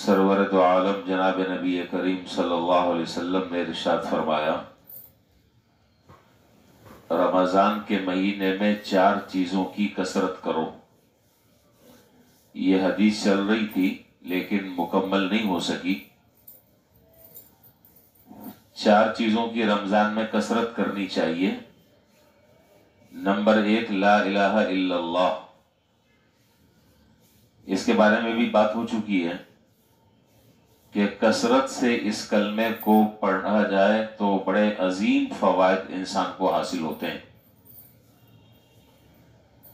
سرور دو عالم جناب نبی کریم صلی اللہ علیہ وسلم نے ارشاد فرمایا، رمضان کے مہینے میں 4 چیزوں کی کثرت کرو۔ یہ حدیث چل رہی تھی لیکن مکمل نہیں ہو سکی۔ 4 چیزوں کی رمضان میں کثرت کرنی چاہیے۔ نمبر 1 لا الہ الا اللہ، اس کے بارے میں بھی بات ہو چکی ہے کہ کثرت سے اس کلمے کو پڑھا جائے تو بڑے عظیم فوائد انسان کو حاصل ہوتے ہیں۔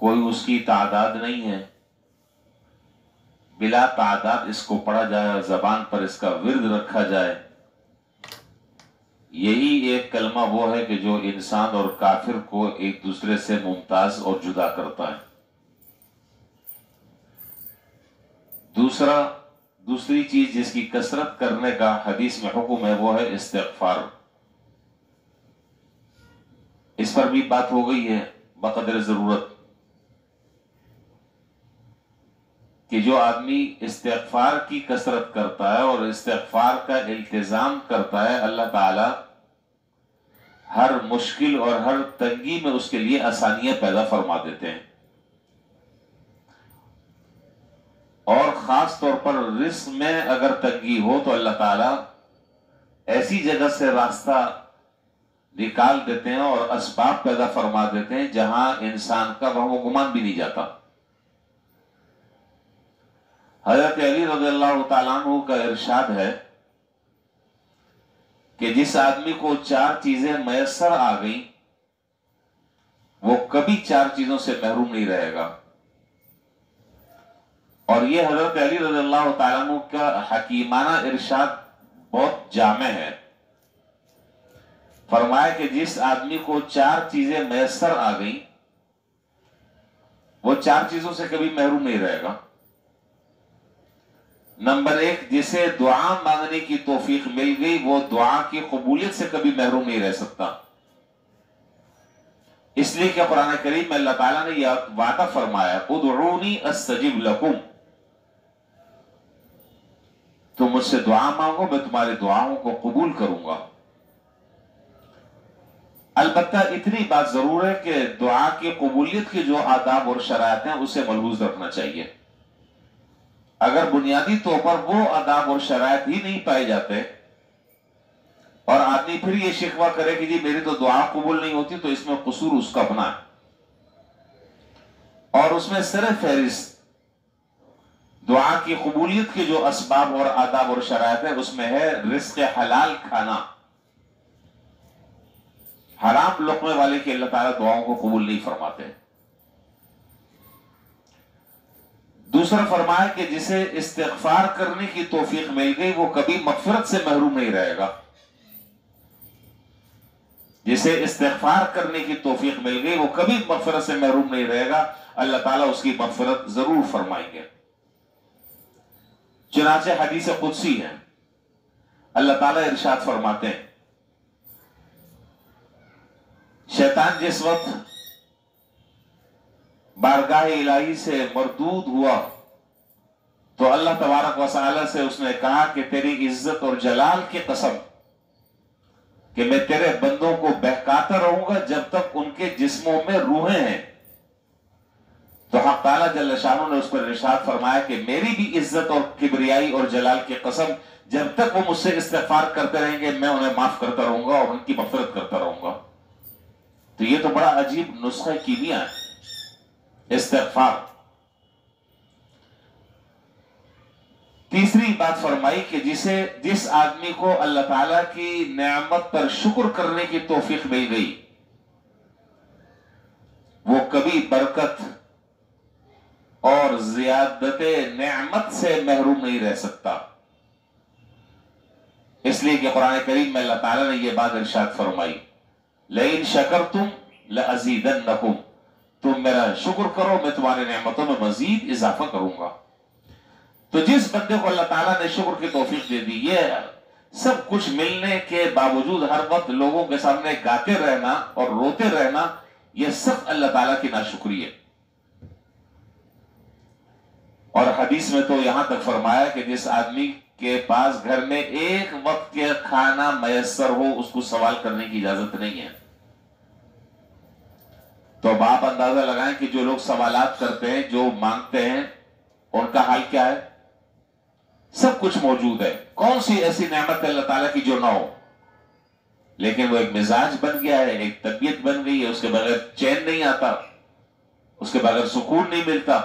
کوئی اس کی تعداد نہیں ہے، بلا تعداد اس کو پڑھا جائے، زبان پر اس کا ورد رکھا جائے۔ یہی ایک کلمہ وہ ہے کہ جو انسان اور کافر کو ایک دوسرے سے ممتاز اور جدا کرتا ہے۔ دوسری چیز جس کی کثرت کرنے کا حدیث میں حکم ہے وہ ہے استغفار۔ اس پر بھی بات ہو گئی ہے بقدر ضرورت کہ جو آدمی استغفار کی کثرت کرتا ہے اور استغفار کا التزام کرتا ہے، اللہ تعالی ہر مشکل اور ہر تنگی میں اس کے لیے آسانیاں پیدا فرما دیتے ہیں، اور خاص طور پر رزق میں اگر تنگی ہو تو اللہ تعالیٰ ایسی جگہ سے راستہ نکال دیتے ہیں اور اسباب پیدا فرما دیتے ہیں جہاں انسان کا وہم و گمان بھی نہیں جاتا۔ حضرت علی رضی اللہ تعالیٰ عنہ کا ارشاد ہے کہ جس آدمی کو 4 چیزیں میسر آ گئیں وہ کبھی 4 چیزوں سے محروم نہیں رہے گا۔ اور یہ حضرت علی رضی اللہ تعالیٰ عنہ کا حکیمانہ ارشاد بہت جامع ہے۔ فرمایا کہ جس آدمی کو 4 چیزیں میسر آ گئیں وہ 4 چیزوں سے کبھی محروم نہیں رہے گا۔ نمبر 1، جسے دعا مانگنے کی توفیق مل گئی وہ دعا کی قبولیت سے کبھی محروم نہیں رہ سکتا، اس لیے کہ قرآن کریم میں اللہ تعالیٰ نے یہ وعدہ فرمایا، ادعونی استجب لکم، تم مجھ سے دعا مانگو میں تمہاری دعاؤں کو قبول کروں گا۔ البتہ اتنی بات ضرور ہے کہ دعا کی قبولیت کے جو آداب اور شرائط ہیں اسے ملحوظ رکھنا چاہیے۔ اگر بنیادی طور پر وہ آداب اور شرائط ہی نہیں پائے جاتے اور آدمی پھر یہ شکوہ کرے کہ جی میری تو دعا قبول نہیں ہوتی، تو اس میں قصور اس کا اپنا ہے، اور اس میں سر فہرست دعا کی قبولیت کے جو اسباب اور آداب اور شرائط ہیں اس میں ہے رزق حلال کھانا۔ حرام لقمے والے کی اللہ تعالیٰ دعاؤں کو قبول نہیں فرماتے۔ دوسرا فرمایا کہ جسے استغفار کرنے کی توفیق مل گئی وہ کبھی مغفرت سے محروم نہیں رہے گا۔ جسے استغفار کرنے کی توفیق مل گئی وہ کبھی مغفرت سے محروم نہیں رہے گا، اللہ تعالیٰ اس کی مغفرت ضرور فرمائیں گے۔ چنانچہ حدیث قدسی ہے، اللہ تعالیٰ ارشاد فرماتے ہیں، شیطان جس وقت بارگاہ الہی سے مردود ہوا تو اللہ تبارک و تعالی سے اس نے کہا کہ تیری عزت اور جلال کی قسم کہ میں تیرے بندوں کو بہکاتا رہوں گا جب تک ان کے جسموں میں روحیں ہیں۔ تو حق تعالیٰ جل شانہ نے اس پر ارشاد فرمایا کہ میری بھی عزت اور کبریائی اور جلال کی قسم جب تک وہ مجھ سے استغفار کرتے رہیں گے میں انہیں معاف کرتا رہوں گا اور ان کی مغفرت کرتا رہوں گا۔ تو یہ تو بڑا عجیب نسخہ کیمیا ہے استغفار۔ تیسری بات فرمائی کہ جس آدمی کو اللہ تعالیٰ کی نعمت پر شکر کرنے کی توفیق مل گئی وہ کبھی برکت اور زیادت نعمت سے محروم نہیں رہ سکتا، اس لیے کہ قرآن کریم میں اللہ تعالیٰ نے یہ بات ارشاد فرمائی، لئن شکرتم لأزیدنکم، تم میرا شکر کرو میں تمہاری نعمتوں میں مزید اضافہ کروں گا۔ تو جس بندے کو اللہ تعالیٰ نے شکر کی توفیق دے دی، یہ سب کچھ ملنے کے باوجود ہر وقت لوگوں کے سامنے گاتے رہنا اور روتے رہنا، یہ سب اللہ تعالیٰ کی ناشکری ہے۔ اور حدیث میں تو یہاں تک فرمایا کہ جس آدمی کے پاس گھر میں ایک وقت کے کھانا میسر ہو اس کو سوال کرنے کی اجازت نہیں ہے. تو اب آپ اندازہ لگائیں کہ جو لوگ سوالات کرتے ہیں، جو مانگتے ہیں، ان کا حال کیا ہے؟ سب کچھ موجود ہے، کون سی ایسی نعمت ہے اللہ تعالیٰ کی جو نہ ہو؟ لیکن وہ ایک مزاج بن گیا ہے، ایک طبیعت بن گئی ہے، اس کے بغیر چین نہیں آتا، اس کے بغیر سکون نہیں ملتا.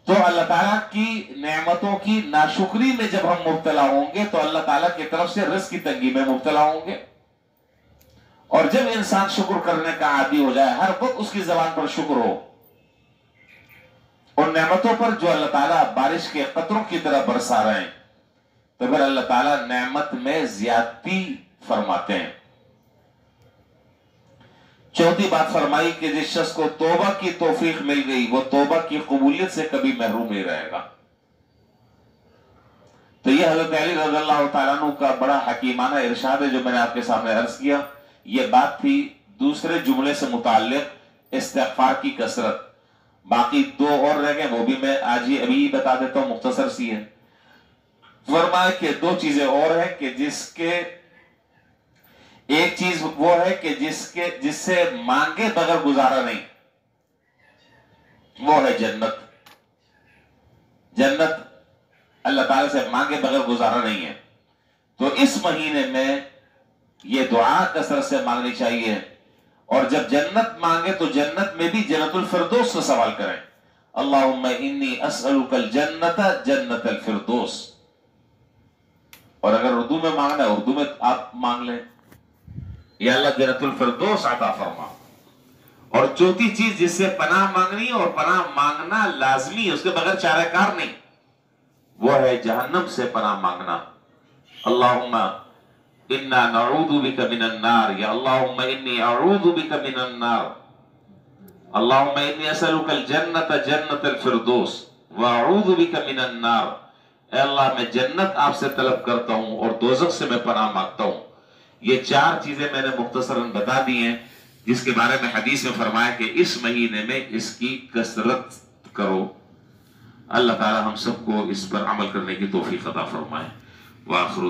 تو اللہ تعالیٰ کی نعمتوں کی ناشکری میں جب ہم مبتلا ہوں گے تو اللہ تعالیٰ کی طرف سے رزق کی تنگی میں مبتلا ہوں گے. اور جب انسان شکر کرنے کا عادی ہو جائے، ہر وقت اس کی زبان پر شکر ہو ان نعمتوں پر جو اللہ تعالیٰ بارش کے قطروں کی طرح برسا رہے ہیں، تو پھر اللہ تعالیٰ نعمت میں زیادتی فرماتے ہیں. چوتھی بات فرمائی کہ جس شخص کو توبہ کی توفیق مل گئی وہ توبہ کی قبولیت سے کبھی محروم نہیں رہے گا. تو یہ حضرت علی رضی اللہ تعالیٰ عنہ کا بڑا حکیمانہ ارشاد ہے جو میں نے آپ کے سامنے عرض کیا. یہ بات تھی دوسرے جملے سے متعلق استغفار کی کثرت. باقی دو اور رہ گئے، وہ بھی میں آج ہی ابھی بتا دیتا ہوں، مختصر سی ہے. فرمایا کہ دو چیزیں اور ہیں کہ جس کے ایک چیز وہ ہے کہ جس سے مانگے بغیر گزارا نہیں، وہ ہے جنت. جنت اللہ تعالیٰ سے مانگے بغیر گزارا نہیں ہے. تو اس مہینے میں یہ دعا کثرت سے مانگنی چاہیے، اور جب جنت مانگے تو جنت میں بھی جنت الفردوس سے سوال کریں. اللہم انی اسألک الجنت جنت الفردوس. اور اگر اردو میں مانگنا ہے اردو میں آپ مانگ لیں، یا اللہ جنت الفردوس عطا فرما. اور چوتھی چیز جس سے پناہ مانگنی اور پناہ مانگنا لازمی ہے، اس کے بغیر چارہ کار نہیں، وہ ہے جہنم سے پناہ مانگنا. اللہم انا نعوذ بک من النار، یا اللہم انی اعوذ بک من النار، اللہم انی اسألک الجنت جنت الفردوس واعوذ بک من النار. اے اللہ میں جنت آپ سے طلب کرتا ہوں اور دوزخ سے میں پناہ مانگتا ہوں. یہ چار چیزیں میں نے مختصراً بتا دی ہیں جس کے بارے میں حدیث میں فرمایا کہ اس مہینے میں اس کی کثرت کرو. اللہ تعالی ہم سب کو اس پر عمل کرنے کی توفیق عطا فرمائے. وآخر